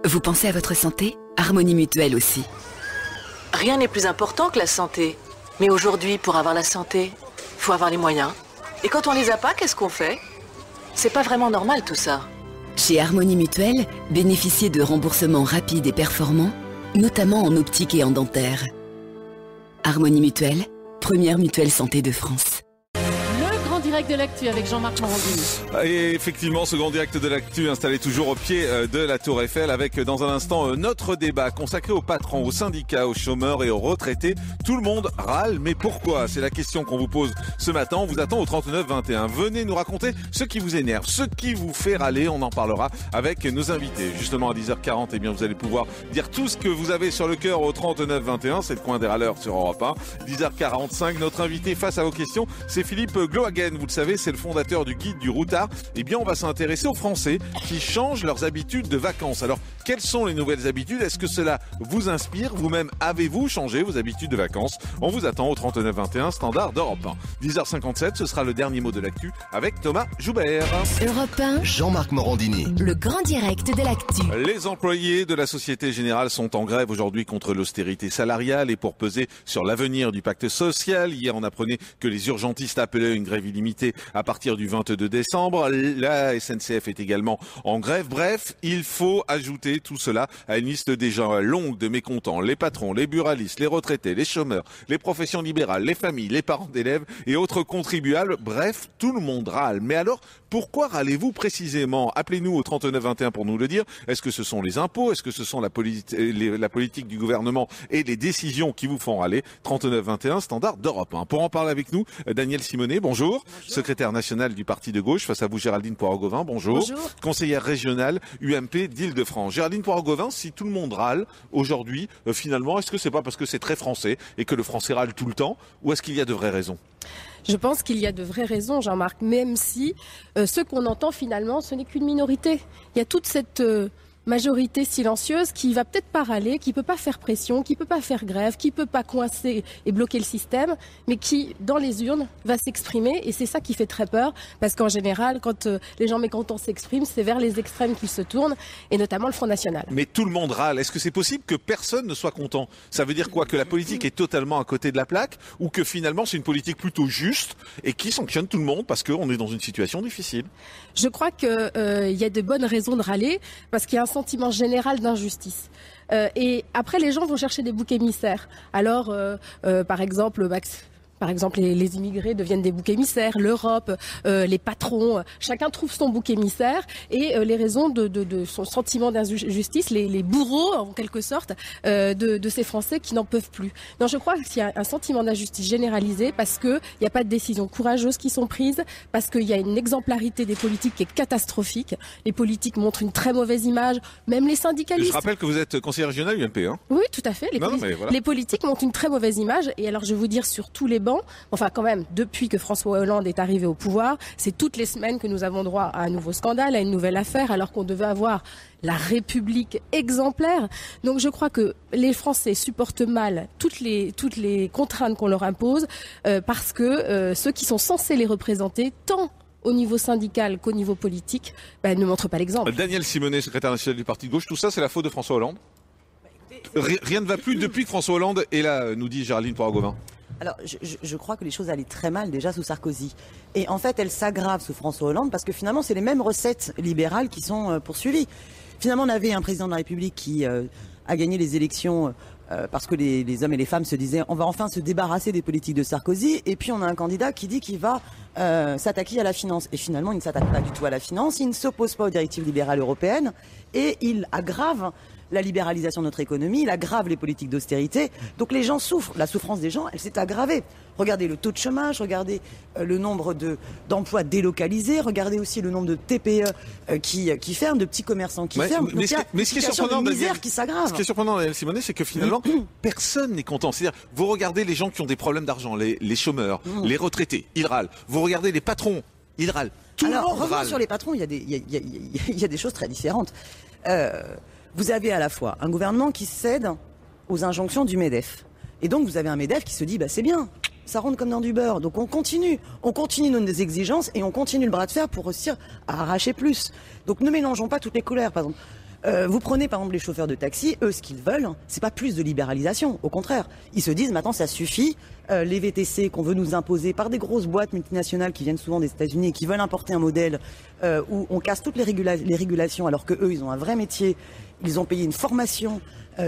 Vous pensez à votre santé? Harmonie Mutuelle aussi. Rien n'est plus important que la santé. Mais aujourd'hui, pour avoir la santé, faut avoir les moyens. Et quand on les a pas, qu'est-ce qu'on fait? C'est pas vraiment normal tout ça. Chez Harmonie Mutuelle, bénéficiez de remboursements rapides et performants, notamment en optique et en dentaire. Harmonie Mutuelle, première mutuelle santé de France. Le grand direct de l'actu avec Jean-Marc Morandini. Et effectivement, ce grand direct de l'actu installé toujours au pied de la Tour Eiffel avec dans un instant notre débat consacré aux patrons, aux syndicats, aux chômeurs et aux retraités. Tout le monde râle, mais pourquoi? C'est la question qu'on vous pose ce matin. On vous attend au 39-21. Venez nous raconter ce qui vous énerve, ce qui vous fait râler. On en parlera avec nos invités. Justement à 10h40, eh bien, vous allez pouvoir dire tout ce que vous avez sur le cœur au 39-21. C'est le coin des râleurs sur Europe 1. 10h45, notre invité face à vos questions, c'est Philippe Glohagen. Vous le savez, c'est le fondateur du guide du routard. Eh bien, on va s'intéresser aux Français qui changent leurs habitudes de vacances. Alors, quelles sont les nouvelles habitudes? Est-ce que cela vous inspire? Vous-même, avez-vous changé vos habitudes de vacances? On vous attend au 39-21, standard d'Europe 1. 10h57, ce sera le dernier mot de l'actu avec Thomas Joubert. Europe 1, Jean-Marc Morandini. le grand direct de l'actu. Les employés de la Société Générale sont en grève aujourd'hui contre l'austérité salariale et pour peser sur l'avenir du pacte social. Hier, on apprenait que les urgentistes appelaient une grève illimitée à partir du 22 décembre. La SNCF est également en grève. Bref, il faut ajouter tout cela à une liste déjà longue de mécontents. Les patrons, les buralistes, les retraités, les chômeurs, les professions libérales, les familles, les parents d'élèves et autres contribuables. Bref, tout le monde râle. Mais alors, pourquoi râlez-vous précisément? Appelez-nous au 39-21 pour nous le dire. Est-ce que ce sont les impôts? Est-ce que ce sont la politique du gouvernement et les décisions qui vous font râler? 39-21, standard d'Europe 1. Pour en parler avec nous, Daniel Simonet, bonjour. Secrétaire national du Parti de gauche. Face à vous, Géraldine Poiraud-Gauvin, bonjour. Bonjour. Conseillère régionale UMP d'Île-de-France. Géraldine Poiraud-Gauvin, si tout le monde râle aujourd'hui, finalement, est-ce que c'est pas parce que c'est très français et que le français râle tout le temps, ou est-ce qu'il y a de vraies raisons? Je pense qu'il y a de vraies raisons, Jean-Marc, même si ce qu'on entend finalement, ce n'est qu'une minorité. Il y a toute cette majorité silencieuse qui va peut-être pas râler, qui peut pas faire pression, qui peut pas faire grève, qui peut pas coincer et bloquer le système, mais qui, dans les urnes, va s'exprimer. Et c'est ça qui fait très peur, parce qu'en général, quand les gens mécontents s'expriment, c'est vers les extrêmes qu'ils se tournent, et notamment le Front National. Mais tout le monde râle. Est-ce que c'est possible que personne ne soit content? Ça veut dire quoi? Que la politique est totalement à côté de la plaque, ou que finalement c'est une politique plutôt juste et qui sanctionne tout le monde parce qu'on est dans une situation difficile? Je crois qu'il y a de bonnes raisons de râler, parce qu'il y a un sentiment général d'injustice. Et après, les gens vont chercher des boucs émissaires. Alors, par exemple, les immigrés deviennent des boucs émissaires, l'Europe, les patrons, chacun trouve son bouc émissaire et les raisons de son sentiment d'injustice, les bourreaux en quelque sorte de ces Français qui n'en peuvent plus. Non, je crois qu'il y a un sentiment d'injustice généralisé parce qu'il n'y a pas de décisions courageuses qui sont prises, parce qu'il y a une exemplarité des politiques qui est catastrophique. Les politiques montrent une très mauvaise image, même les syndicalistes. Je rappelle que vous êtes conseillère régionale UMP, hein? Oui, tout à fait. Voilà. Les politiques montrent une très mauvaise image. Et alors, je vais vous dire, sur tous les bancs, enfin quand même, depuis que François Hollande est arrivé au pouvoir, c'est toutes les semaines que nous avons droit à un nouveau scandale, à une nouvelle affaire, alors qu'on devait avoir la République exemplaire. Donc je crois que les Français supportent mal toutes les contraintes qu'on leur impose, parce que ceux qui sont censés les représenter, tant au niveau syndical qu'au niveau politique, ne montrent pas l'exemple. Daniel Simonet, secrétaire national du Parti de gauche, tout ça c'est la faute de François Hollande? Rien ne va plus depuis que François Hollande est là, nous dit Géraldine Poiraud-Gauvin. Alors, je crois que les choses allaient très mal déjà sous Sarkozy. Et en fait, elles s'aggravent sous François Hollande parce que finalement, c'est les mêmes recettes libérales qui sont poursuivies. Finalement, on avait un président de la République qui a gagné les élections parce que les hommes et les femmes se disaient on va enfin se débarrasser des politiques de Sarkozy. Et puis, on a un candidat qui dit qu'il va s'attaquer à la finance. Et finalement, il ne s'attaque pas du tout à la finance, il ne s'oppose pas aux directives libérales européennes et il aggrave la libéralisation de notre économie, il aggrave les politiques d'austérité. Donc les gens souffrent. La souffrance des gens, elle s'est aggravée. Regardez le taux de chômage, regardez le nombre d'emplois délocalisés, regardez aussi le nombre de TPE qui ferment, de petits commerçants qui ferment. Mais ce qui est surprenant, misère qui s'aggrave. Ce qui est surprenant, Daniel Simonet, c'est que finalement, personne n'est content. C'est-à-dire, vous regardez les gens qui ont des problèmes d'argent, les chômeurs, les retraités, ils râlent. Vous regardez les patrons, ils râlent. Tout le monde râle. Revenons sur les patrons, il y a des choses très différentes. Vous avez à la fois un gouvernement qui cède aux injonctions du MEDEF. Et donc vous avez un MEDEF qui se dit c'est bien, ça rentre comme dans du beurre. Donc on continue nos exigences et on continue le bras de fer pour réussir à arracher plus. Donc ne mélangeons pas toutes les colères. Par exemple, Vous prenez par exemple les chauffeurs de taxi, eux ce qu'ils veulent, c'est pas plus de libéralisation, au contraire. Ils se disent maintenant ça suffit, les VTC qu'on veut nous imposer par des grosses boîtes multinationales qui viennent souvent des États-Unis et qui veulent importer un modèle où on casse toutes les régulations alors que eux ils ont un vrai métier, ils ont payé une formation.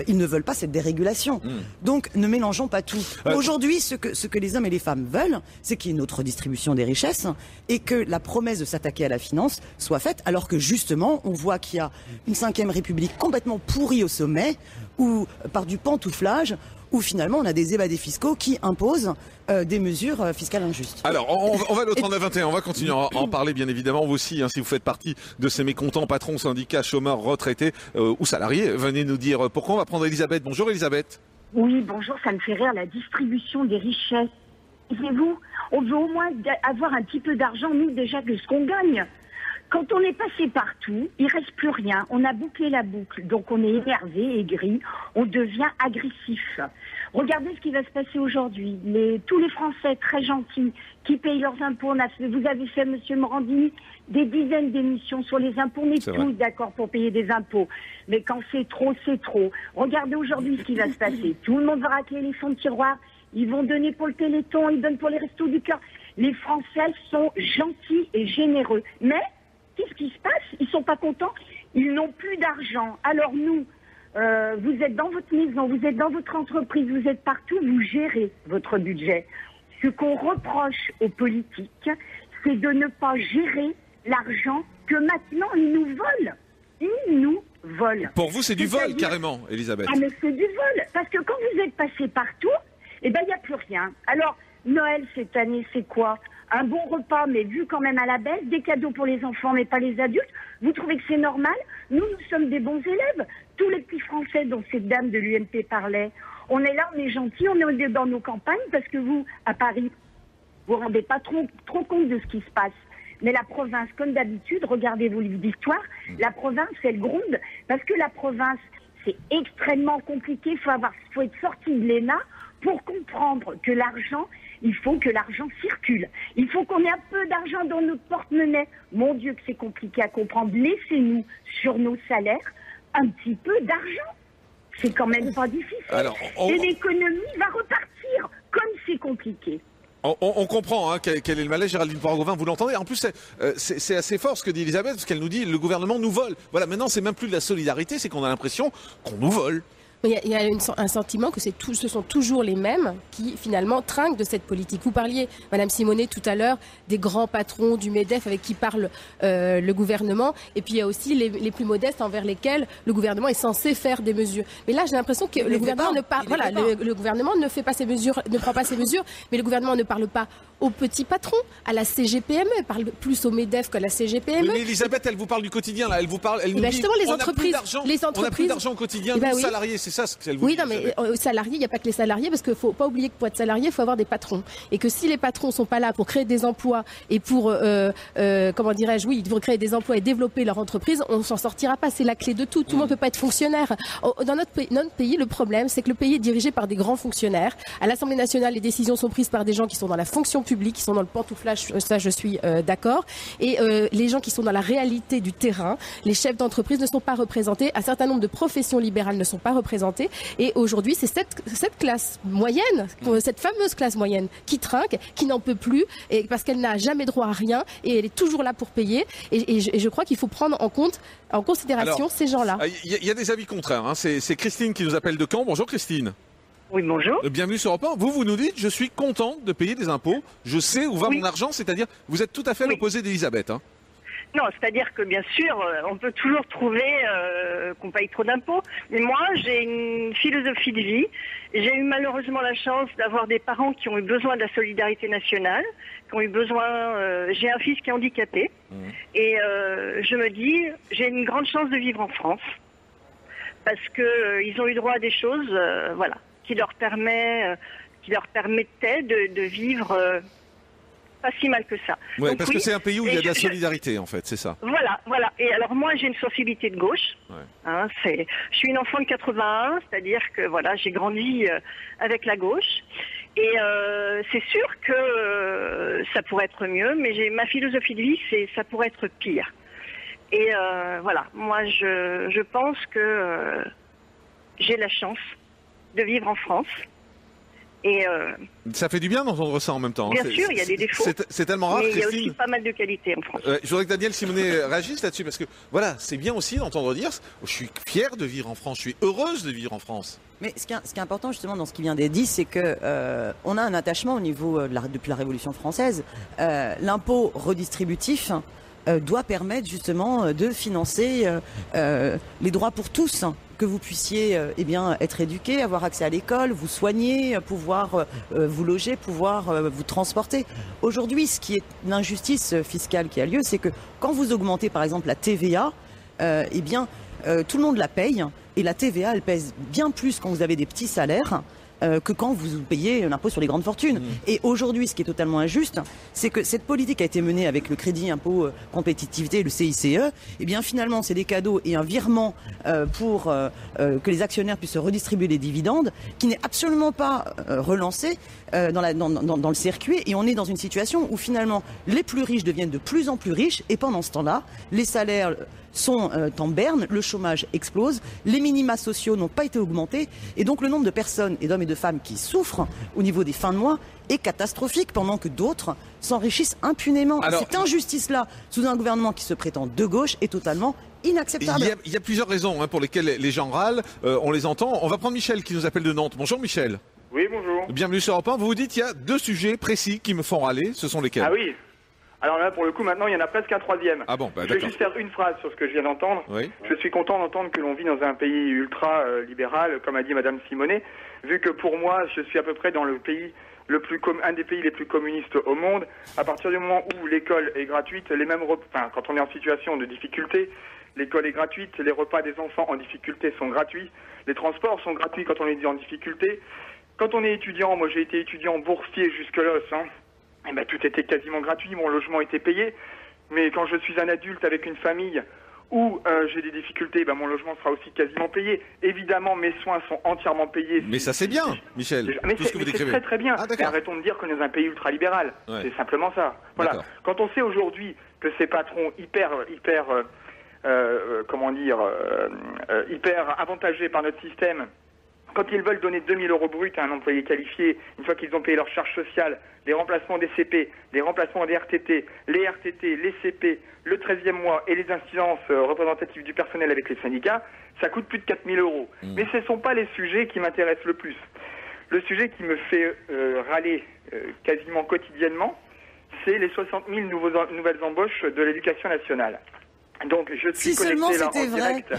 Ils ne veulent pas cette dérégulation. Donc, ne mélangeons pas tout. Aujourd'hui, ce que les hommes et les femmes veulent, c'est qu'il y ait une autre distribution des richesses et que la promesse de s'attaquer à la finance soit faite, alors que justement, on voit qu'il y a une 5e République complètement pourrie au sommet, ou par du pantouflage, où finalement on a des évadés fiscaux qui imposent des mesures fiscales injustes. Alors, on va aller au 39-21, on va continuer à en parler bien évidemment, vous aussi, hein, si vous faites partie de ces mécontents, patrons, syndicats, chômeurs, retraités ou salariés, venez nous dire pourquoi. On va prendre Elisabeth. Bonjour Elisabeth. Oui, bonjour, ça me fait rire, la distribution des richesses. Voyez-vous, on veut au moins avoir un petit peu d'argent, nous, déjà, de ce qu'on gagne. Quand on est passé partout, il reste plus rien. On a bouclé la boucle. Donc on est énervé, aigri. On devient agressif. Regardez ce qui va se passer aujourd'hui. Tous les Français très gentils qui payent leurs impôts. Vous avez fait, Monsieur Morandini, des dizaines d'émissions sur les impôts. On est tous d'accord pour payer des impôts. Mais quand c'est trop, c'est trop. Regardez aujourd'hui ce qui va se passer. Tout le monde va racler les fonds de tiroir. Ils vont donner pour le Téléthon. Ils donnent pour les restos du cœur. Les Français sont gentils et généreux. Mais qu'est-ce qui se passe? Ils sont pas contents. Ils n'ont plus d'argent. Alors nous, vous êtes dans votre maison, vous êtes dans votre entreprise, vous êtes partout, vous gérez votre budget. Ce qu'on reproche aux politiques, c'est de ne pas gérer l'argent que maintenant ils nous volent. Ils nous volent. Pour vous, c'est du vol carrément, Elisabeth. Ah mais c'est du vol. Parce que quand vous êtes passé partout, eh ben il n'y a plus rien. Alors, Noël cette année, c'est quoi? Un bon repas, mais vu quand même à la baisse, des cadeaux pour les enfants, mais pas les adultes. Vous trouvez que c'est normal? Nous sommes des bons élèves. Tous les petits Français dont cette dame de l'UMP parlait, on est là, on est gentils, on est dans nos campagnes, parce que vous, à Paris, vous ne rendez pas trop compte de ce qui se passe. Mais la province, comme d'habitude, regardez vos livres d'histoire, la province, elle gronde, parce que la province, c'est extrêmement compliqué. Il faut être sorti de l'ENA pour comprendre que l'argent, il faut que l'argent circule. Il faut qu'on ait un peu d'argent dans notre porte-monnaie. Mon Dieu, que c'est compliqué à comprendre. Laissez-nous, sur nos salaires, un petit peu d'argent. C'est quand même pas difficile. Alors, et l'économie va repartir, comme c'est compliqué. On comprend hein, quel est le malaise, Géraldine Poiragovin, vous l'entendez. En plus, c'est assez fort ce que dit Elisabeth, parce qu'elle nous dit le gouvernement nous vole. Voilà, maintenant, c'est même plus de la solidarité, c'est qu'on a l'impression qu'on nous vole. Il y a un sentiment que ce sont toujours les mêmes qui finalement trinquent de cette politique. Vous parliez, Madame Simonet, tout à l'heure, des grands patrons du MEDEF avec qui parle le gouvernement. Et puis il y a aussi les plus modestes envers lesquels le gouvernement est censé faire des mesures. Mais là, j'ai l'impression que le gouvernement le gouvernement ne fait pas ces mesures, ne prend pas ces mesures, mais le gouvernement ne parle pas aux petits patrons, à la CGPME, elle parle plus au MEDEF qu'à la CGPME. Mais Elisabeth, elle vous parle du quotidien, là. Elle vous parle, elle nous dit, justement, les entreprises, on n'a plus d'argent au quotidien, nous, salariés, c'est ça ce qu'elle vous dit. Oui, non, mais aux salariés, il n'y a pas que les salariés, parce qu'il ne faut pas oublier que pour être salarié, il faut avoir des patrons. Et que si les patrons ne sont pas là pour créer des emplois et pour, comment dirais-je, oui, pour créer des emplois et développer leur entreprise, on ne s'en sortira pas. C'est la clé de tout. Tout le monde ne peut pas être fonctionnaire. Dans notre pays, le problème, c'est que le pays est dirigé par des grands fonctionnaires. À l'Assemblée nationale, les décisions sont prises par des gens qui sont dans la fonction publique, qui sont dans le pantouflage, ça je suis d'accord. Et les gens qui sont dans la réalité du terrain, les chefs d'entreprise ne sont pas représentés. Un certain nombre de professions libérales ne sont pas représentées. Et aujourd'hui, c'est cette classe moyenne, cette fameuse classe moyenne, qui trinque, qui n'en peut plus, et parce qu'elle n'a jamais droit à rien, et elle est toujours là pour payer. Et je crois qu'il faut prendre en considération ces gens-là. Il y a des avis contraires. Hein. C'est Christine qui nous appelle de Caen. Bonjour Christine. Oui, bonjour. Bienvenue sur Europe 1. Vous nous dites, je suis contente de payer des impôts, je sais où va mon argent, c'est-à-dire, vous êtes tout à fait l'opposé d'Elisabeth. Hein. Non, c'est-à-dire que bien sûr, on peut toujours trouver qu'on paye trop d'impôts. Mais moi, j'ai une philosophie de vie. J'ai eu malheureusement la chance d'avoir des parents qui ont eu besoin de la solidarité nationale, qui ont eu besoin... j'ai un fils qui est handicapé. Et je me dis, j'ai une grande chance de vivre en France. Parce que ils ont eu droit à des choses, voilà, qui leur permettaient de vivre... pas si mal que ça. Ouais, donc, parce que c'est un pays où il y a de la solidarité, en fait, c'est ça. Voilà. Et alors moi, j'ai une sensibilité de gauche. Ouais. Hein, je suis une enfant de 81, c'est-à-dire que voilà, j'ai grandi avec la gauche. Et c'est sûr que ça pourrait être mieux, mais ma philosophie de vie, c'est ça pourrait être pire. Et voilà, moi je pense que j'ai la chance de vivre en France. Et ça fait du bien d'entendre ça en même temps. Bien sûr, il y a des défauts. C'est tellement rare, mais il y a Christine. aussi pas mal de qualités en France. Je voudrais que Daniel Simonet réagisse là-dessus parce que voilà, c'est bien aussi d'entendre dire je suis fier de vivre en France, je suis heureuse de vivre en France. Mais ce qui est important justement dans ce qui vient d'être dit, c'est que on a un attachement au niveau depuis la Révolution française. L'impôt redistributif doit permettre justement de financer les droits pour tous, que vous puissiez eh bien être éduqué, avoir accès à l'école, vous soigner, pouvoir vous loger, pouvoir vous transporter. Aujourd'hui, ce qui est l'injustice fiscale qui a lieu, c'est que quand vous augmentez par exemple la TVA, eh bien tout le monde la paye, et la TVA elle pèse bien plus quand vous avez des petits salaires que quand vous payez l'impôt sur les grandes fortunes. Et aujourd'hui, ce qui est totalement injuste, c'est que cette politique a été menée avec le crédit impôt compétitivité, le CICE. Et bien finalement, c'est des cadeaux et un virement pour que les actionnaires puissent redistribuer les dividendes, qui n'est absolument pas relancé dans le circuit. Et on est dans une situation où finalement, les plus riches deviennent de plus en plus riches. Et pendant ce temps-là, les salaires sont en berne, le chômage explose, les minima sociaux n'ont pas été augmentés, et donc le nombre de personnes, et d'hommes et de femmes qui souffrent au niveau des fins de mois est catastrophique, pendant que d'autres s'enrichissent impunément. Alors, cette injustice-là, sous un gouvernement qui se prétend de gauche, est totalement inacceptable. Il y a plusieurs raisons pour lesquelles les gens râlent, on les entend. On va prendre Michel qui nous appelle de Nantes. Bonjour Michel. Oui, bonjour. Bienvenue sur Europe 1. Vous vous dites qu'il y a deux sujets précis qui me font râler, ce sont lesquels? Ah oui. Alors là, pour le coup, maintenant, il y en a presque un troisième. Ah bon, je vais juste faire une phrase sur ce que je viens d'entendre. Oui. Je suis content d'entendre que l'on vit dans un pays ultra libéral, comme a dit Madame Simonet, vu que pour moi, je suis à peu près dans le pays un des pays les plus communistes au monde. À partir du moment où l'école est gratuite, quand on est en situation de difficulté, l'école est gratuite, les repas des enfants en difficulté sont gratuits, les transports sont gratuits quand on est en difficulté. Quand on est étudiant, moi j'ai été étudiant boursier jusque l'os, et ben, tout était quasiment gratuit, mon logement était payé. Mais quand je suis un adulte avec une famille où j'ai des difficultés, ben, mon logement sera aussi quasiment payé. Évidemment, mes soins sont entièrement payés. Mais ça c'est bien, Michel, mais tout ce que vous décrivez. C'est très très bien. Ah, mais arrêtons de dire qu'on est dans un pays ultra-libéral. Ouais. C'est simplement ça. Voilà. Quand on sait aujourd'hui que ces patrons hyper avantagés par notre système, quand ils veulent donner 2000 € bruts à un employé qualifié, une fois qu'ils ont payé leur charge sociale, les remplacements des CP, les remplacements des RTT, les RTT, les CP, le 13e mois et les incidences représentatives du personnel avec les syndicats, ça coûte plus de 4000 €. Mais ce ne sont pas les sujets qui m'intéressent le plus. Le sujet qui me fait râler quasiment quotidiennement, c'est les 60 000 nouvelles embauches de l'éducation nationale. Donc je suis connecté là en direct.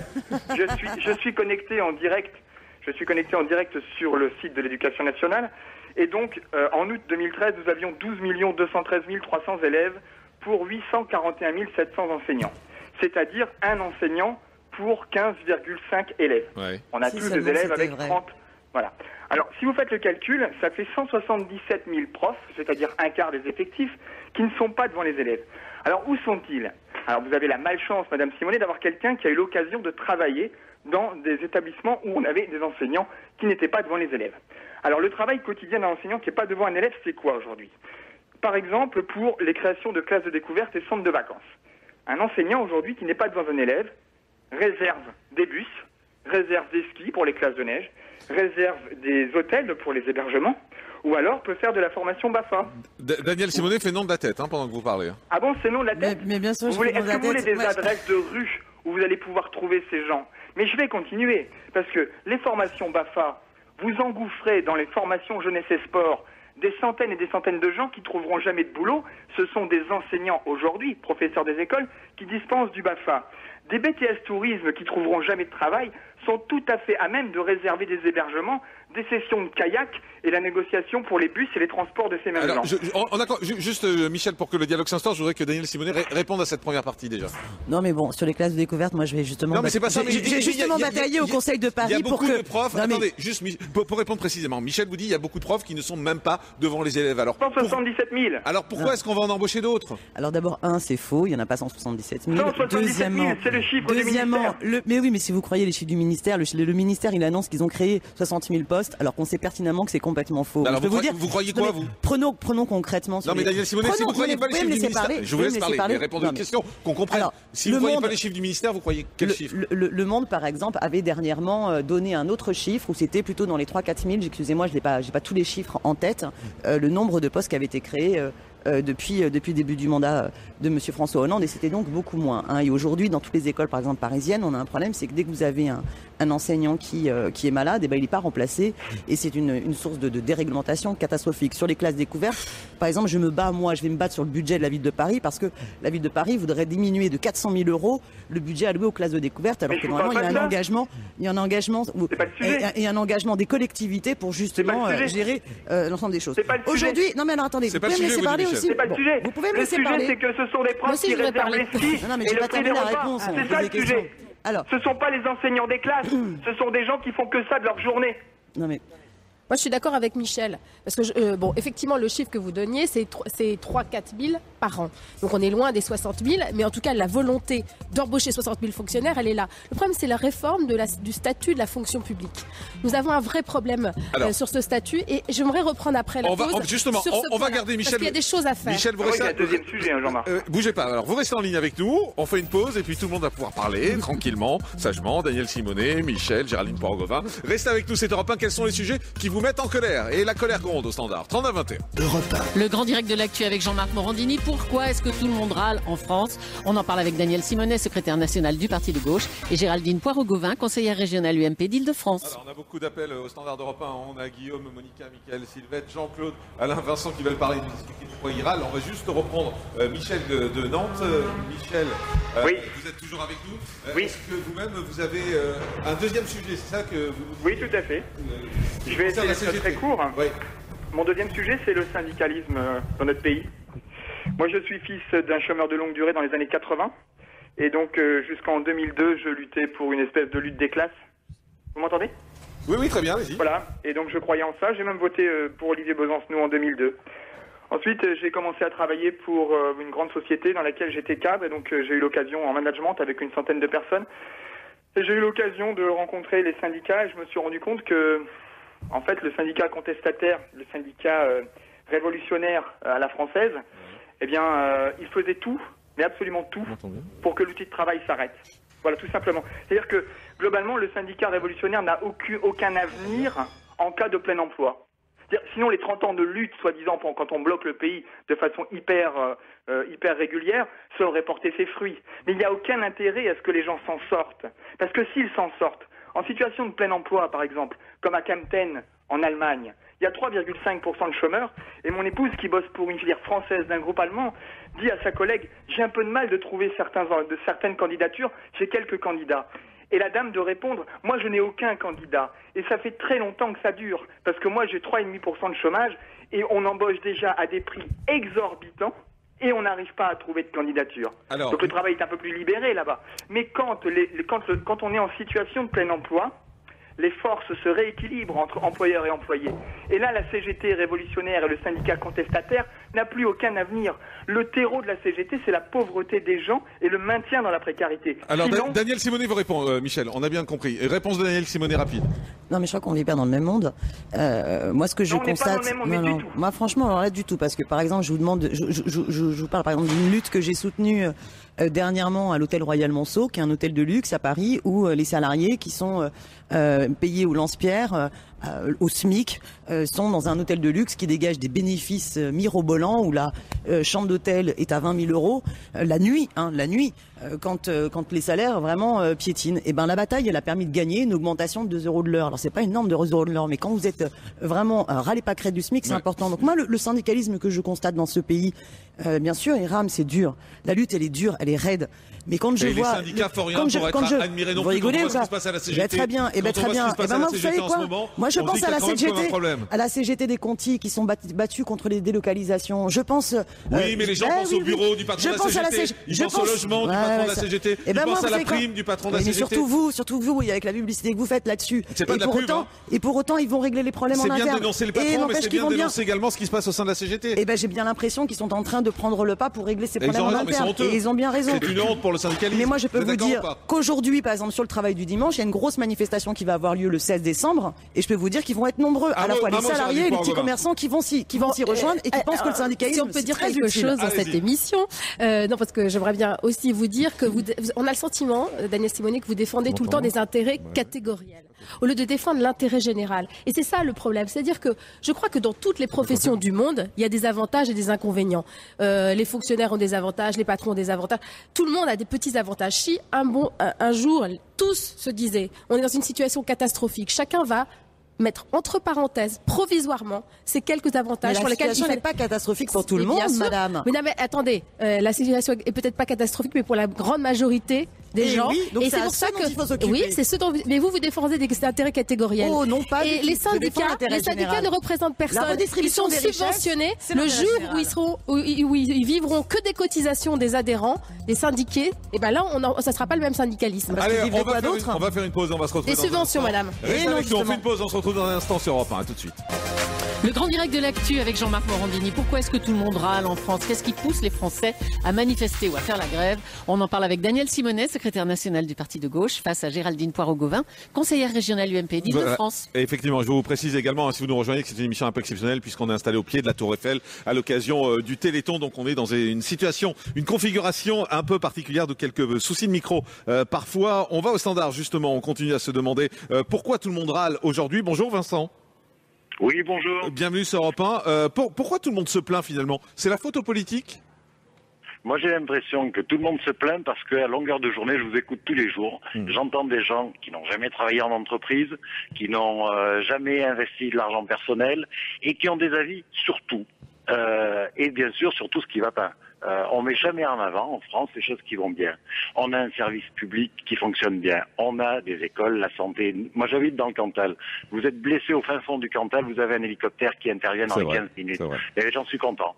Je suis connecté en direct. Je suis connecté en direct sur le site de l'Éducation nationale. Et donc, en août 2013, nous avions 12 213 300 élèves pour 841 700 enseignants. C'est-à-dire un enseignant pour 15,5 élèves. Ouais. On a tous des élèves avec 30. Voilà. Alors, si vous faites le calcul, ça fait 177 000 profs, c'est-à-dire un quart des effectifs, qui ne sont pas devant les élèves. Alors, où sont-ils? Alors, vous avez la malchance, Madame Simonet, d'avoir quelqu'un qui a eu l'occasion de travailler dans des établissements où on avait des enseignants qui n'étaient pas devant les élèves. Alors le travail quotidien d'un enseignant qui n'est pas devant un élève, c'est quoi aujourd'hui? Par exemple, pour les créations de classes de découverte et centres de vacances. Un enseignant aujourd'hui qui n'est pas devant un élève réserve des bus, réserve des skis pour les classes de neige, réserve des hôtels pour les hébergements, ou alors peut faire de la formation BAFA. Daniel Simonet fait nom de la tête pendant que vous parlez. Ah bon, c'est nom de la tête? Mais bien sûr, Est-ce que vous voulez des adresses de rues où vous allez pouvoir trouver ces gens? Mais je vais continuer, parce que les formations BAFA, vous engouffrez dans les formations jeunesse et sport des centaines et des centaines de gens qui trouveront jamais de boulot. Ce sont des enseignants aujourd'hui, professeurs des écoles, qui dispensent du BAFA. Des BTS tourisme qui trouveront jamais de travail sont tout à fait à même de réserver des hébergements, des sessions de kayak et la négociation pour les bus et les transports de ces mêmes gens. Juste, Michel, pour que le dialogue s'instaure, je voudrais que Daniel Simonet réponde à cette première partie déjà. Non mais bon, sur les classes de découverte, moi je vais justement... Non mais c'est pas ça. J'ai justement bataillé au Conseil de Paris pour que... Il y a beaucoup de profs... Attendez, juste pour répondre précisément. Michel vous dit il y a beaucoup de profs qui ne sont même pas devant les élèves. Alors, 177 000. Alors pourquoi est-ce qu'on va en embaucher d'autres? Alors d'abord, c'est faux, il n'y en a pas 177 000. 177 000, c'est les chiffres Deuxièmement, du ministère. mais oui, mais si vous croyez les chiffres du ministère, le ministère, il annonce qu'ils ont créé 60 000 postes, alors qu'on sait pertinemment que c'est complètement faux. Alors, je peux vous croyez quoi, vous? Prenons concrètement. Non, mais Daniel Simonet, si vous ne croyez pas les chiffres du ministère, je vous laisse parler et répondre à une question qu'on comprenne. Alors, si vous ne croyez pas les chiffres du ministère, vous croyez quel chiffre? Le Monde, par exemple, avait dernièrement donné un autre chiffre où c'était plutôt dans les 3-4 000. Excusez-moi, j'ai pas tous les chiffres en tête. Le nombre de postes qui avaient été créés depuis le début du mandat de M. François Hollande, et c'était donc beaucoup moins. Et aujourd'hui, dans toutes les écoles, par exemple parisiennes, on a un problème, c'est que dès que vous avez un enseignant qui est malade, il n'est pas remplacé, et c'est une source de déréglementation catastrophique. Sur les classes découvertes, par exemple, je vais me battre sur le budget de la ville de Paris, parce que la ville de Paris voudrait diminuer de 400 000 € le budget alloué aux classes de découverte, alors que normalement, il y a un engagement des collectivités pour justement gérer l'ensemble des choses. Aujourd'hui, non mais alors attendez, vous pouvez me laisser parler aussi. C'est pas le sujet. Vous pouvez me laisser parler. Le sujet, c'est que ce sont des profs qui réservent les filles Non, mais et j'ai le pas prix des terminé la repas. réponse. C'est ça le sujet. Alors, ce sont pas les enseignants des classes, ce sont des gens qui font que ça de leur journée. non mais Moi, je suis d'accord avec Michel. Parce que, bon, effectivement, le chiffre que vous donniez, c'est 3-4 000 par an. Donc, on est loin des 60 000. Mais en tout cas, la volonté d'embaucher 60 000 fonctionnaires, elle est là. Le problème, c'est la réforme du statut de la fonction publique. Nous avons un vrai problème sur ce statut. Et j'aimerais reprendre après la pause. Justement, on va garder Michel. Parce qu'il y a des choses à faire. Michel, vous il y restez a un deuxième sujet, Jean-Marc. bougez pas. Alors, vous restez en ligne avec nous. On fait une pause et puis tout le monde va pouvoir parler tranquillement, sagement. Daniel Simonet, Michel, Géraldine Poirot-Gauvin. Restez avec nous, c'est Europe 1. Quels sont les sujets qui vous mettent en colère? Et la colère gronde au standard. 39-21. Europe 1. Le grand direct de l'actu avec Jean-Marc Morandini. Pourquoi est-ce que tout le monde râle en France? On en parle avec Daniel Simonet, secrétaire national du Parti de gauche, et Géraldine Poirot-Gauvin, conseillère régionale UMP d'Île-de-France. Alors, on a beaucoup d'appels au standard d'Europe 1. On a Guillaume, Monica, Mickaël, Sylvette, Jean-Claude, Alain, Vincent qui veulent parler de pourquoi ils râlent. On va juste reprendre Michel de Nantes. Michel, oui. Vous êtes toujours avec nous. Oui. Est-ce que vous-même, vous avez un deuxième sujet? C'est ça que vous... Oui, tout à fait. Je vais essayer d'être très court. Oui. Mon deuxième sujet, c'est le syndicalisme dans notre pays. Moi, je suis fils d'un chômeur de longue durée dans les années 80. Et donc, jusqu'en 2002, je luttais pour une espèce de lutte des classes. Vous m'entendez? Oui, très bien, allez-y. Voilà. Et donc, je croyais en ça. J'ai même voté pour Olivier Besancenot en 2002. Ensuite, j'ai commencé à travailler pour une grande société dans laquelle j'étais cadre. Et donc, j'ai eu l'occasion en management avec une centaine de personnes. Et j'ai eu l'occasion de rencontrer les syndicats. Et je me suis rendu compte que... En fait, le syndicat contestataire, le syndicat révolutionnaire à la française, eh bien, il faisait tout, mais absolument tout, pour que l'outil de travail s'arrête. Voilà, tout simplement. C'est-à-dire que, globalement, le syndicat révolutionnaire n'a aucun avenir en cas de plein emploi. Sinon, les 30 ans de lutte, soi-disant, quand on bloque le pays de façon hyper régulière, ça aurait porté ses fruits. Mais il n'y a aucun intérêt à ce que les gens s'en sortent. Parce que s'ils s'en sortent, en situation de plein emploi, par exemple, comme à Kempten, en Allemagne, il y a 3,5% de chômeurs, et mon épouse, qui bosse pour une filière française d'un groupe allemand, dit à sa collègue « J'ai un peu de mal de trouver certaines candidatures, j'ai quelques candidats ». Et la dame de répondre « Moi, je n'ai aucun candidat. Et ça fait très longtemps que ça dure, parce que moi, j'ai 3,5% de chômage, et on embauche déjà à des prix exorbitants, et on n'arrive pas à trouver de candidature. Alors, donc le travail est un peu plus libéré là-bas. Mais quand on est en situation de plein emploi, les forces se rééquilibrent entre employeurs et employés. Et là, la CGT révolutionnaire et le syndicat contestataire n'a plus aucun avenir. Le terreau de la CGT, c'est la pauvreté des gens et le maintien dans la précarité. Alors, sinon... Daniel Simonet vous répond, Michel, on a bien compris. Réponse de Daniel Simonet rapide. Non, mais je crois qu'on vit pas dans le même monde. Moi, ce que je constate, on n'est pas dans le même monde, du tout. Moi, franchement, alors là, du tout, parce que par exemple, je vous demande, je vous parle par exemple d'une lutte que j'ai soutenue dernièrement à l'hôtel Royal Monceau, qui est un hôtel de luxe à Paris, où les salariés qui sont payés au lance-pierre, au SMIC, sont dans un hôtel de luxe qui dégage des bénéfices mirobolants, où la chambre d'hôtel est à 20 000 € la nuit, quand les salaires vraiment piétinent. Et ben la bataille, elle a permis de gagner une augmentation de 2 € de l'heure. Alors c'est pas une norme de 2 € de l'heure, mais quand vous êtes vraiment râlez pas crête du SMIC, c'est important. Donc moi, le syndicalisme que je constate dans ce pays, bien sûr, il rame, c'est dur. La lutte, elle est dure, elle est raide. Mais quand je vois, les syndicats font rien pour être admirés non plus. Vous rigolez ou ce qui pas? se passe à la CGT. Très bien. Et ben très bien. Et ben moi, vous savez quoi? Moi, Moi, je on se pense dit qu'il y a quand même un problème. à la CGT des Contis qui sont battus contre les délocalisations. Je pense. Oui, mais les gens pensent au bureau du patron de la CGT. Ils pensent au logement du patron de la CGT. Ils pensent à la prime du patron de la CGT. Mais surtout vous, avec la publicité que vous faites là-dessus. C'est pas de la pub. Et pour autant, ils vont régler les problèmes en interne. C'est bien de dénoncer le patron, mais c'est bien de dénoncer également ce qui se passe au sein de la CGT. Eh ben, j'ai bien l'impression qu'ils sont en train de prendre le pas pour régler ces problèmes en interne. Et ils ont bien raison. C'est une honte pour le syndicalisme. Mais moi, je peux vous dire qu'aujourd'hui, par exemple, sur le travail du dimanche, il y a une grosse manifestation qui va avoir lieu le 16 décembre. Et je peux vous dire qu'ils vont être nombreux. À la fois les salariés et les petits commerçants qui vont s'y rejoindre et qui pensent que le syndicalisme, si on peut dire quelque chose dans cette émission. Non, parce que j'aimerais bien aussi vous dire que on a le sentiment, Daniel Simonet, que vous défendez tout le temps des intérêts catégoriels, au lieu de défendre l'intérêt général. Et c'est ça le problème. C'est-à-dire que je crois que dans toutes les professions du monde, il y a des avantages et des inconvénients. Les fonctionnaires ont des avantages, les patrons ont des avantages. Tout le monde a des petits avantages. Si un jour, tous se disaient, on est dans une situation catastrophique, chacun va mettre entre parenthèses provisoirement ces quelques avantages sur lesquels la situation n'est pas catastrophique pour tout le monde, madame. Mais non, mais attendez, la situation est peut-être pas catastrophique, mais pour la grande majorité des gens. Oui, donc et c'est pour ça que oui, c'est ce dont mais vous défendez des intérêts catégoriels. Oh non, pas. Et les syndicats ne représentent personne. Ils sont subventionnés. Le jour où ils vivront que des cotisations des adhérents, des syndiqués, et ben là, ça sera pas le même syndicalisme. Allez, on va faire une pause, on va se retrouver. Des subventions, madame. On fait une pause, on se retrouve dans un instant sur Europe 1. À tout de suite. Le grand direct de l'actu avec Jean-Marc Morandini. Pourquoi est-ce que tout le monde râle en France? Qu'est-ce qui pousse les Français à manifester ou à faire la grève? On en parle avec Daniel Simonet, secrétaire national du Parti de gauche, face à Géraldine Poirot-Gauvin, conseillère régionale UMP d'Île-de-France. Et effectivement, je vous précise également, si vous nous rejoignez, que c'est une émission un peu exceptionnelle puisqu'on est installé au pied de la Tour Eiffel à l'occasion du Téléthon. Donc on est dans une situation, une configuration un peu particulière de quelques soucis de micro. Parfois, on va au standard justement, on continue à se demander pourquoi tout le monde râle aujourd'hui. Bonjour Vincent. Oui, bonjour. Bienvenue sur Europe 1. Pourquoi tout le monde se plaint finalement? C'est la faute aux politiques? Moi, j'ai l'impression que tout le monde se plaint parce qu'à longueur de journée, je vous écoute tous les jours. J'entends des gens qui n'ont jamais travaillé en entreprise, qui n'ont jamais investi de l'argent personnel et qui ont des avis sur tout. Et bien sûr, sur tout ce qui va pas. On met jamais en avant en France les choses qui vont bien. On a un service public qui fonctionne bien. On a des écoles, la santé. Moi, j'habite dans le Cantal. Vous êtes blessé au fin fond du Cantal, vous avez un hélicoptère qui intervient dans les 15 minutes. Et j'en suis content.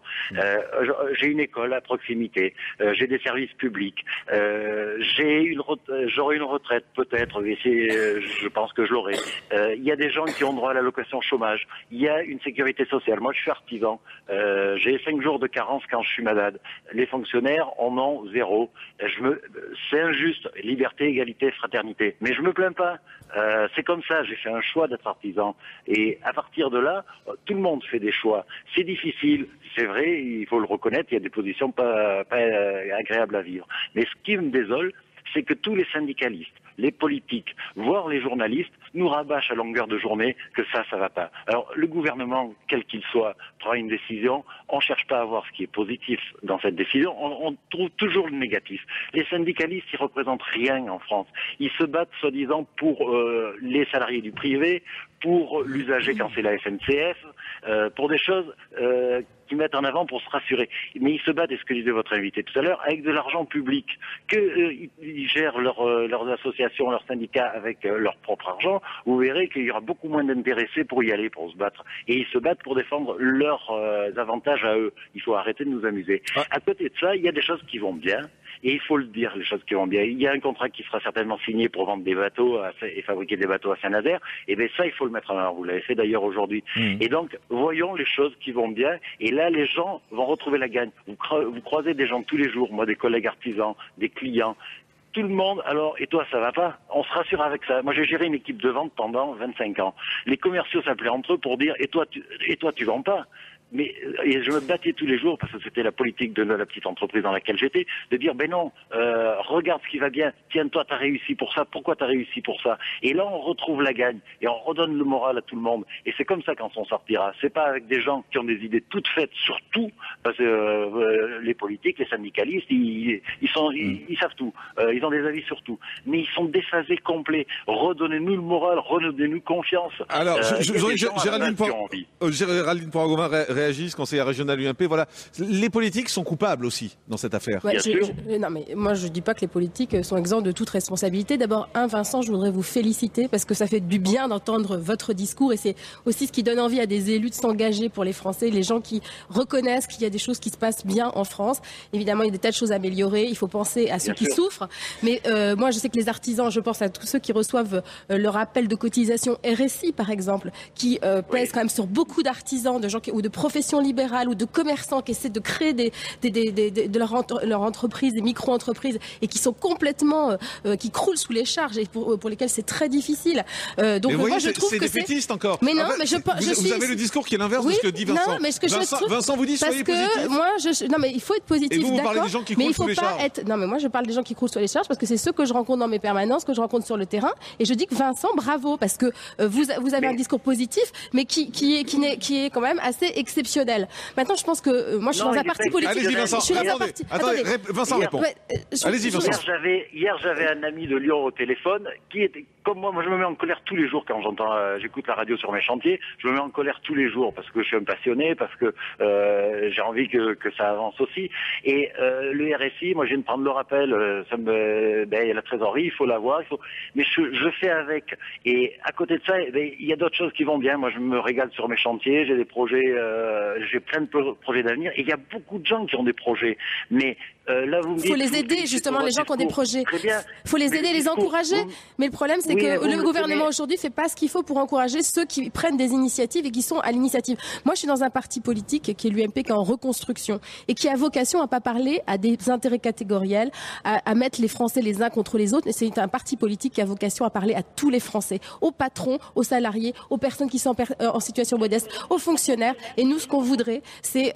J'ai une école à proximité. J'ai des services publics. J'aurai une retraite peut-être. Je pense que je l'aurai. Il y a des gens qui ont droit à l'allocation chômage. Il y a une sécurité sociale. Moi, je suis artisan. J'ai 5 jours de carence quand je suis malade. Les fonctionnaires en ont 0. C'est injuste. Liberté, égalité, fraternité. Mais je me plains pas. C'est comme ça. J'ai fait un choix d'être artisan. Et à partir de là, tout le monde fait des choix. C'est difficile. C'est vrai. Il faut le reconnaître. Il y a des positions pas agréables à vivre. Mais ce qui me désole, c'est que tous les syndicalistes, les politiques, voire les journalistes, nous rabâchent à longueur de journée que ça va pas. Alors, le gouvernement, quel qu'il soit, prend une décision, on cherche pas à voir ce qui est positif dans cette décision, on trouve toujours le négatif. Les syndicalistes, ils représentent rien en France. Ils se battent, soi-disant, pour les salariés du privé, pour l'usager quand c'est la SNCF, pour des choses qui mettent en avant pour se rassurer. Mais ils se battent, et ce que disait votre invité tout à l'heure, avec de l'argent public, ils gèrent leurs associations, leurs syndicats avec leur propre argent. Vous verrez qu'il y aura beaucoup moins d'intéressés pour y aller, pour se battre. Et ils se battent pour défendre leurs avantages à eux. Il faut arrêter de nous amuser. À côté de ça, il y a des choses qui vont bien. Et il faut le dire, les choses qui vont bien. Il y a un contrat qui sera certainement signé pour vendre des bateaux et fabriquer des bateaux à Saint-Nazaire. Et bien ça, il faut le mettre en avant. Vous l'avez fait d'ailleurs aujourd'hui. Et donc, voyons les choses qui vont bien. Et là, les gens vont retrouver la gagne. Vous croisez des gens tous les jours, moi, des collègues artisans, des clients. Tout le monde, alors, et toi, ça va pas? On se rassure avec ça. Moi, j'ai géré une équipe de vente pendant 25 ans. Les commerciaux s'appelaient entre eux pour dire, et toi, tu vends pas? Mais et je me battais tous les jours, parce que c'était la politique de la petite entreprise dans laquelle j'étais, de dire, ben non, regarde ce qui va bien, tiens, toi t'as réussi pour ça, pourquoi t'as réussi pour ça? Et là on retrouve la gagne, et on redonne le moral à tout le monde, et c'est comme ça qu'on s'en sortira. C'est pas avec des gens qui ont des idées toutes faites sur tout, parce que les politiques, les syndicalistes, ils savent tout, ils ont des avis sur tout, mais ils sont déphasés complets. Redonnez-nous le moral, redonnez-nous confiance. Alors, Géraldine Poirot-Gauvin réagissent, conseillère régionale UMP. Voilà, les politiques sont coupables aussi dans cette affaire. Ouais, non, mais moi, je dis pas que les politiques sont exempts de toute responsabilité. D'abord, Vincent, je voudrais vous féliciter parce que ça fait du bien d'entendre votre discours et c'est aussi ce qui donne envie à des élus de s'engager pour les Français, les gens qui reconnaissent qu'il y a des choses qui se passent bien en France. Évidemment, il y a des tas de choses à améliorer. Il faut penser à ceux qui souffrent. Mais moi, je sais que les artisans, je pense à tous ceux qui reçoivent leur appel de cotisation RSI, par exemple, qui pèsent quand même sur beaucoup d'artisans, de gens ou de professions libérales ou de commerçants qui essaient de créer de leur entreprise, des micro-entreprises et qui sont complètement, qui croulent sous les charges et pour lesquels c'est très difficile. Donc moi, je trouve que c'est défaitiste encore. Mais non, en fait, mais vous avez le discours qui est l'inverse de ce que dit Vincent. Non, mais ce que Vincent vous dit soyez positif. Moi, non, mais il faut être positif. Et vous parlez des gens qui croulent sous les charges. Non, mais moi, je parle des gens qui croulent sous les charges parce que c'est ceux que je rencontre dans mes permanences, que je rencontre sur le terrain. Et je dis que Vincent, bravo, parce que vous avez un discours positif, mais qui est quand même assez exceptionnel. Maintenant, je pense que moi, je suis dans un parti politique. Allez-y, Vincent. Attendez, Vincent répond. Allez-y, Vincent. Hier, j'avais un ami de Lyon au téléphone qui était comme moi. Moi, je me mets en colère tous les jours quand j'écoute la radio sur mes chantiers. Je me mets en colère tous les jours parce que je suis un passionné, parce que j'ai envie que ça avance aussi. Et le RSI, moi, je viens de prendre le rappel. Il y a la trésorerie, il faut l'avoir. Mais je fais avec. Et à côté de ça, il y a d'autres choses qui vont bien. Moi, je me régale sur mes chantiers. J'ai des projets, j'ai plein de projets d'avenir. Et il y a beaucoup de gens qui ont des projets. Mais là, vous me dites, faut les aider, justement, les gens qui ont des projets. Faut les aider, les encourager. Mais le problème, c'est que le gouvernement aujourd'hui fait pas ce qu'il faut pour encourager ceux qui prennent des initiatives et qui sont à l'initiative. Moi, je suis dans un parti politique qui est l'UMP, qui est en reconstruction et qui a vocation à pas parler à des intérêts catégoriels, à mettre les Français les uns contre les autres. Et c'est un parti politique qui a vocation à parler à tous les Français, aux patrons, aux salariés, aux personnes qui sont en situation modeste, aux fonctionnaires. Et nous, ce qu'on voudrait, c'est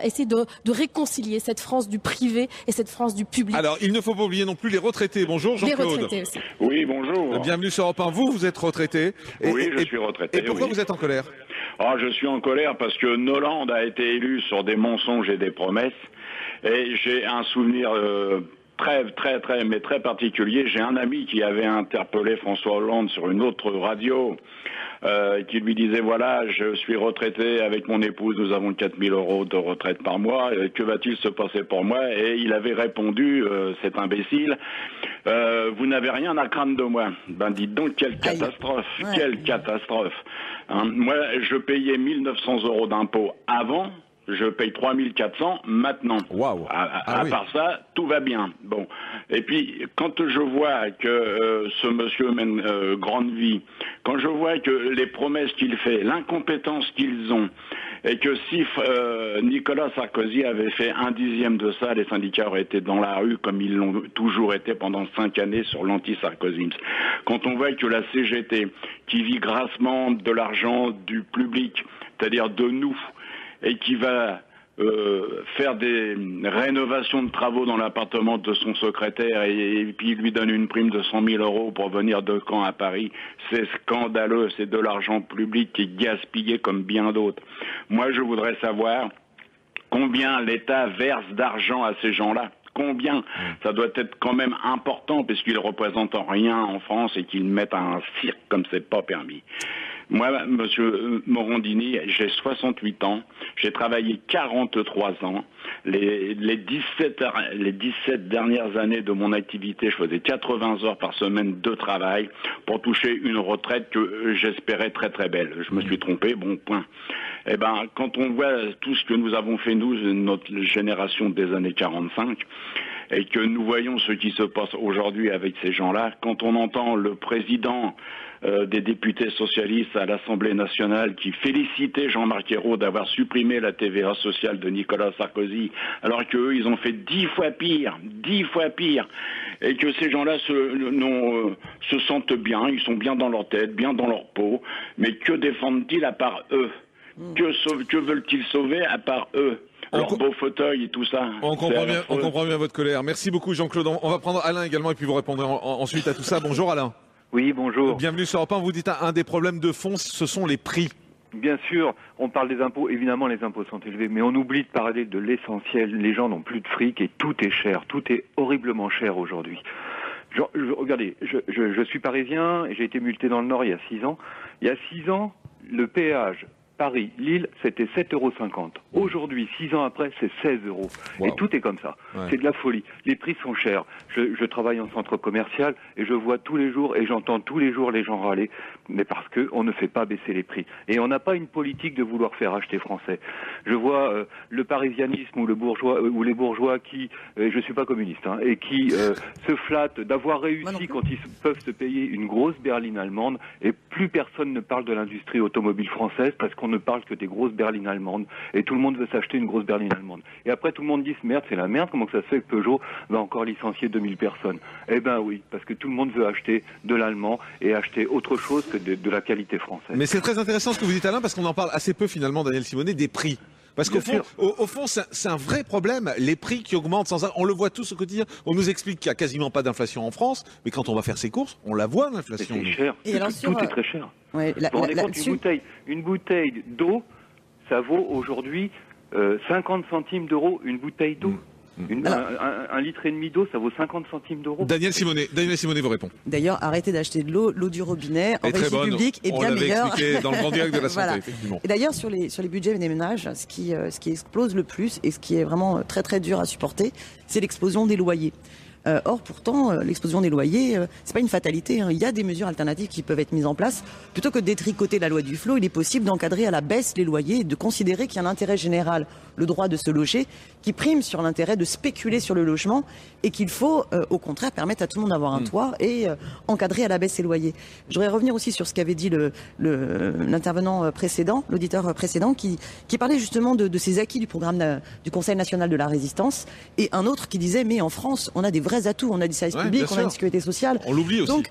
essayer de réconcilier cette France du privé et cette France du public. Alors, il ne faut pas oublier non plus les retraités. Bonjour, Jean-Claude. Les retraités aussi. Oui, bonjour. Bienvenue sur Europe 1. Vous êtes retraité. Oui, je suis retraité. Et pourquoi vous êtes en colère? Je suis en colère parce que Hollande a été élu sur des mensonges et des promesses. Et j'ai un souvenir très particulier. J'ai un ami qui avait interpellé François Hollande sur une autre radio, qui lui disait, voilà, je suis retraité avec mon épouse, nous avons 4 000 € de retraite par mois, que va-t-il se passer pour moi? Et il avait répondu, cet imbécile, vous n'avez rien à craindre de moi. Ben dites donc, quelle catastrophe, quelle catastrophe. Moi, je payais 1 900 € d'impôts avant. Je paye 3 400 maintenant. Waouh. À part ça, tout va bien. Bon. Et puis, quand je vois que ce monsieur mène grande vie, quand je vois que les promesses qu'il fait, l'incompétence qu'ils ont, et que si Nicolas Sarkozy avait fait 1/10 de ça, les syndicats auraient été dans la rue comme ils l'ont toujours été pendant 5 années sur l'anti-sarkozisme. Quand on voit que la CGT, qui vit grassement de l'argent du public, c'est-à-dire de nous, et qui va faire des rénovations de travaux dans l'appartement de son secrétaire et puis il lui donne une prime de 100 000 € pour venir de Caen à Paris, c'est scandaleux, c'est de l'argent public qui est gaspillé comme bien d'autres. Moi, je voudrais savoir combien l'État verse d'argent à ces gens-là. Combien? Ça doit être quand même important puisqu'ils représentent rien en France et qu'ils mettent un cirque comme c'est pas permis. Moi, monsieur Morandini, j'ai 68 ans, j'ai travaillé 43 ans. Les 17 dernières années de mon activité, je faisais 80 heures par semaine de travail pour toucher une retraite que j'espérais très très belle. Je me suis trompé, bon point. Eh ben, quand on voit tout ce que nous avons fait, nous, notre génération des années 45, et que nous voyons ce qui se passe aujourd'hui avec ces gens-là, quand on entend le président des députés socialistes à l'Assemblée nationale qui félicitait Jean-Marc Ayrault d'avoir supprimé la TVA sociale de Nicolas Sarkozy, alors qu'eux, ils ont fait 10 fois pire, et que ces gens-là se sentent bien, ils sont bien dans leur tête, bien dans leur peau, mais que défendent-ils à part eux? Que veulent-ils sauver à part eux? Leur beau fauteuil et tout ça. On comprend bien votre colère. Merci beaucoup, Jean-Claude. On va prendre Alain également et puis vous répondrez ensuite à tout ça. Bonjour Alain. Oui, bonjour. Bienvenue sur Europe 1. Vous dites un des problèmes de fond, ce sont les prix. Bien sûr, on parle des impôts. Évidemment, les impôts sont élevés, mais on oublie de parler de l'essentiel. Les gens n'ont plus de fric et tout est cher. Tout est horriblement cher aujourd'hui. Regardez, je suis parisien et j'ai été multé dans le Nord il y a 6 ans. Il y a 6 ans, le péage Paris-Lille, c'était 7,50 €. Aujourd'hui, 6 ans après, c'est 16 €. Wow. Et tout est comme ça. Ouais. C'est de la folie. Les prix sont chers. Je travaille en centre commercial et je vois tous les jours et j'entends tous les jours les gens râler, mais parce que on ne fait pas baisser les prix. Et on n'a pas une politique de vouloir faire acheter français. Je vois le parisianisme ou le bourgeois ou les bourgeois qui, je suis pas communiste, hein, et qui se flattent d'avoir réussi quand ils peuvent se payer une grosse berline allemande, et plus personne ne parle de l'industrie automobile française parce qu'on ne parle que des grosses berlines allemandes, et tout le monde veut s'acheter une grosse berline allemande. Et après tout le monde dit merde, c'est la merde, comment ça se fait que Peugeot va encore licencier 2000 personnes? Eh ben oui, parce que tout le monde veut acheter de l'allemand et acheter autre chose que de la qualité française. Mais c'est très intéressant ce que vous dites, Alain, parce qu'on en parle assez peu finalement, Daniel Simonet, des prix. Parce qu'au fond, au fond, c'est un vrai problème. Les prix qui augmentent sans arrêt. On le voit tous au quotidien. On nous explique qu'il n'y a quasiment pas d'inflation en France, mais quand on va faire ses courses, on la voit, l'inflation. C'est cher. Et alors, Tout est très cher. Ouais, Vous vous rendez compte, une bouteille d'eau, ça vaut aujourd'hui 50 centimes d'euros une bouteille d'eau. Un litre et demi d'eau, ça vaut 50 centimes d'euros. Daniel Simonet vous répond. D'ailleurs, arrêtez d'acheter de l'eau du robinet en régie publique est bien meilleure. On l'avait expliqué dans le grand direct de la santé, voilà. effectivement. Et d'ailleurs, sur les budgets des ménages, ce qui explose le plus et ce qui est vraiment très très dur à supporter, c'est l'explosion des loyers. Or, pourtant, l'explosion des loyers, c'est pas une fatalité, hein. Il y a des mesures alternatives qui peuvent être mises en place. Plutôt que de détricoter la loi du flot, il est possible d'encadrer à la baisse les loyers et de considérer qu'il y a un intérêt général, le droit de se loger, qui prime sur l'intérêt de spéculer sur le logement et qu'il faut, au contraire, permettre à tout le monde d'avoir un toit et encadrer à la baisse ses loyers. Je voudrais revenir aussi sur ce qu'avait dit l'intervenant précédent, l'auditeur précédent, qui parlait justement de ces acquis du programme du Conseil national de la résistance, et un autre qui disait, mais en France, on a des vrais atouts, on a des services publics, on a une sécurité sociale. On l'oublie aussi. Donc,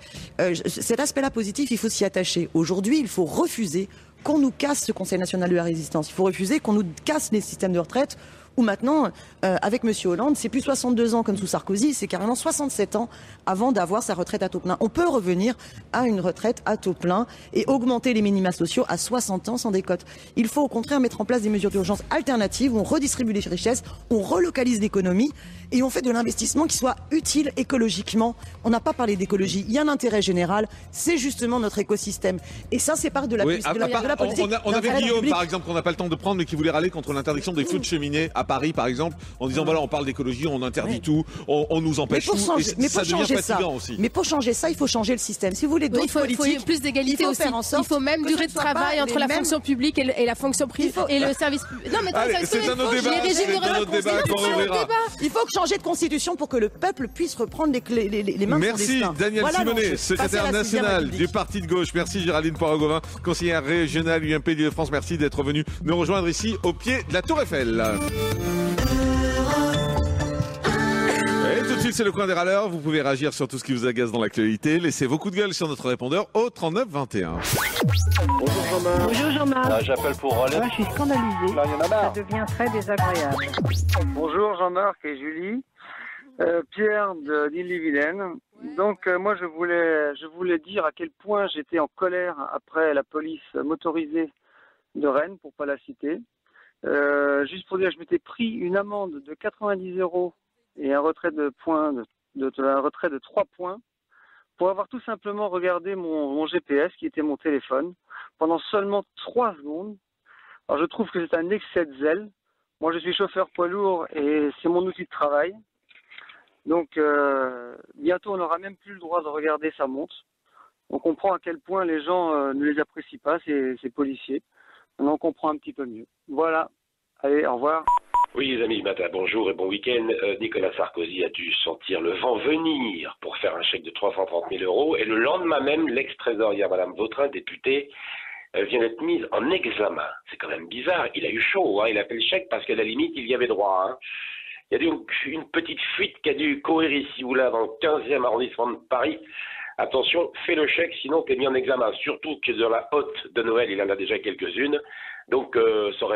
cet aspect-là positif, il faut s'y attacher. Aujourd'hui, il faut refuser qu'on nous casse ce Conseil national de la résistance. Il faut refuser qu'on nous casse les systèmes de retraite, où maintenant, avec M. Hollande, c'est plus 62 ans comme sous Sarkozy, c'est carrément 67 ans avant d'avoir sa retraite à taux plein. On peut revenir à une retraite à taux plein et augmenter les minima sociaux à 60 ans sans décote. Il faut au contraire mettre en place des mesures d'urgence alternatives où on redistribue les richesses, on relocalise l'économie et on fait de l'investissement qui soit utile écologiquement. On n'a pas parlé d'écologie, il y a un intérêt général, c'est justement notre écosystème. Et ça, c'est part de la politique. On avait Guillaume, par exemple, qu'on n'a pas le temps de prendre, mais qui voulait râler contre l'interdiction des feux de cheminée à Paris, par exemple, en disant voilà, on parle d'écologie, on interdit tout, on nous empêche tout, et ça devient fatigant aussi. Mais pour changer ça, il faut changer le système. Si vous voulez d'autres politiques, il faut plus d'égalité aussi. Il faut même durée de travail entre la fonction publique et la fonction privée et le service public. Non, mais c'est un autre débat. Il faut changer de constitution pour que le peuple puisse reprendre les mains de son destin. Merci Daniel Simonet, secrétaire national du Parti de gauche. Merci Géraldine Poiraud-Gauvin, conseillère régionale UMP d'Île-de-France. Merci d'être venue nous rejoindre ici au pied de la Tour Eiffel. Et tout de suite, c'est le coin des râleurs. Vous pouvez réagir sur tout ce qui vous agace dans l'actualité. Laissez vos coups de gueule sur notre répondeur au 39 21. Bonjour Jean-Marc. Bonjour Jean-Marc. J'appelle pour râler. Moi, je suis scandalisée. Là, il y en a marre. Ça devient très désagréable. Bonjour Jean-Marc et Julie. Pierre d'Ille-et-Vilaine. Donc moi je voulais dire à quel point j'étais en colère après la police motorisée de Rennes, pour pas la citer. Juste pour dire, je m'étais pris une amende de 90 € et un retrait de points, un retrait de 3 points, pour avoir tout simplement regardé mon GPS, qui était mon téléphone, pendant seulement 3 secondes. Alors je trouve que c'est un excès de zèle. Moi je suis chauffeur poids lourd et c'est mon outil de travail. Donc bientôt on n'aura même plus le droit de regarder sa montre. On comprend à quel point les gens ne les apprécient pas, ces policiers. Maintenant on comprend un petit peu mieux. Voilà. Allez, au revoir. Oui, les amis, matin, bonjour et bon week-end. Nicolas Sarkozy a dû sentir le vent venir pour faire un chèque de 330 000 € et le lendemain même, l'ex-trésorière Madame Vautrin, députée, vient d'être mise en examen. C'est quand même bizarre. Il a eu chaud, hein. Il a fait le chèque parce qu'à la limite, il y avait droit. Hein. Il y a donc une petite fuite qui a dû courir ici ou là dans le 15e arrondissement de Paris. Attention, fais le chèque, sinon tu es mis en examen. Surtout que dans la hotte de Noël, il en a déjà quelques-unes. Donc, ça aurait